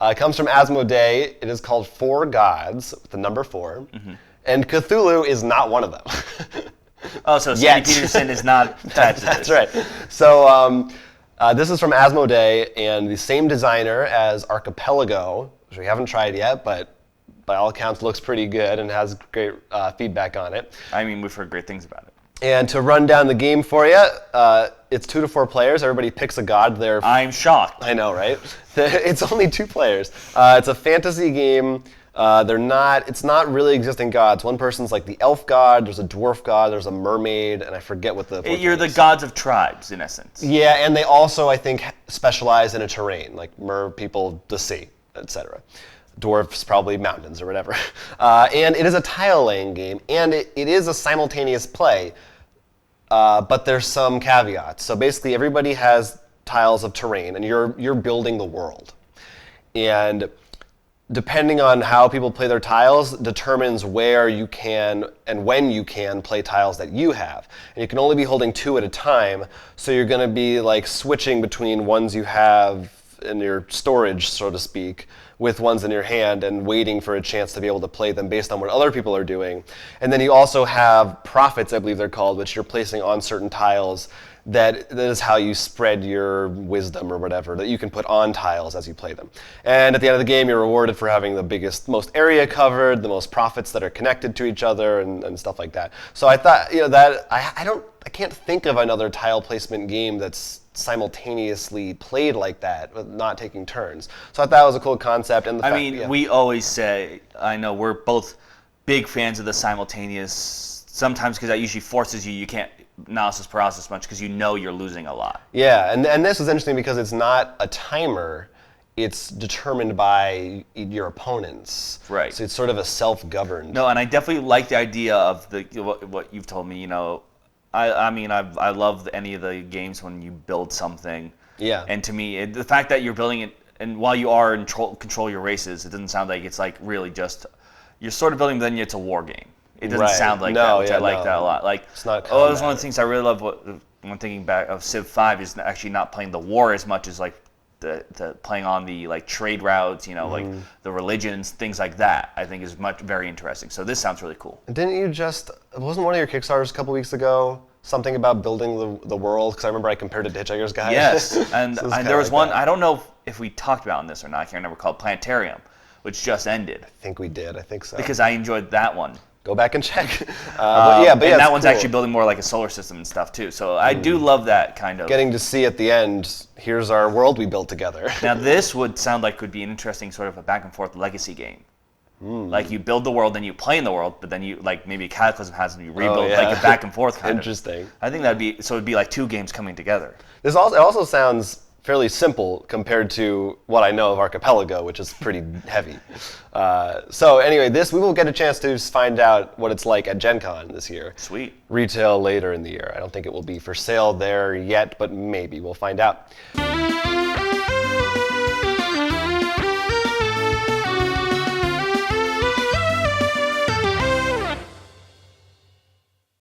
It comes from Asmodee. It is called Four Gods, with the number 4. And Cthulhu is not one of them. Oh, so Sandy Peterson is not attached to this. That's right. So this is from Asmodee, and the same designer as Archipelago, which we haven't tried yet, but by all accounts looks pretty good and has great feedback on it. I mean, we've heard great things about it. And to run down the game for you, it's 2 to 4 players. Everybody picks a god. I'm shocked. I know, right? It's only 2 players. It's a fantasy game. It's not really existing gods. One person's like the elf god, there's a dwarf god, there's a mermaid, and I forget what the... You're the gods of tribes, in essence. Yeah, and they also, I think, specialize in a terrain, like mer people, the sea, etc. Dwarfs, probably mountains or whatever. And it is a tile-laying game, and it is a simultaneous play, but there's some caveats. So basically, everybody has tiles of terrain, and you're building the world. And depending on how people play their tiles determines where you can and when you can play tiles that you have. And you can only be holding 2 at a time, so you're going to be like switching between ones you have in your storage, so to speak, with ones in your hand and waiting for a chance to be able to play them based on what other people are doing. And then you also have prophets, I believe they're called, which you're placing on certain tiles. That is how you spread your wisdom or whatever that you can put on tiles as you play them. And at the end of the game, you're rewarded for having the most area covered, the most prophets that are connected to each other, and stuff like that. So I thought, that I can't think of another tile placement game that's simultaneously played like that, with not taking turns. So I thought it was a cool concept. And we always say, I know we're both big fans of the simultaneous. Sometimes because that usually forces you can't analysis paralysis much because you're losing a lot. Yeah, and this is interesting because it's not a timer. It's determined by your opponents. Right. So it's sort of a self-governed. No, and I definitely like the idea of what you've told me. I love any of the games when you build something. Yeah. And to me, the fact that you're building it, and while you are in control your races, it doesn't sound like it's like really just you're sort of building. But then it's a war game. It doesn't sound like that, which I like that a lot. Like, it's not that was one of the things I really love when thinking back of Civ 5 is actually not playing the war as much as like the playing on the like trade routes, like the religions, things like that. I think is very interesting. So this sounds really cool. Didn't you wasn't one of your Kickstarters a couple weeks ago something about building the world? Because I remember I compared it to Hitchhiker's Guide. Yes, and So there was like one. that. I don't know if we talked about on this or not. I can't remember. Called Planetarium, which just ended. I think we did. I think so. Because I enjoyed that one. Go back and check. And that one's cool. Actually building more like a solar system and stuff too. So I do love that kind of. Getting to see at the end, here's our world we built together. Now this would sound like could be an interesting sort of a back and forth legacy game. Like you build the world, then you play in the world, but then you like maybe a Cataclysm has and you rebuild like a back and forth kind Interesting. of. I think it'd be like 2 games coming together. It also sounds fairly simple compared to what I know of Archipelago, which is pretty heavy. So anyway, we will get a chance to find out what it's like at Gen Con this year. Sweet. Retail later in the year. I don't think it will be for sale there yet, but maybe we'll find out.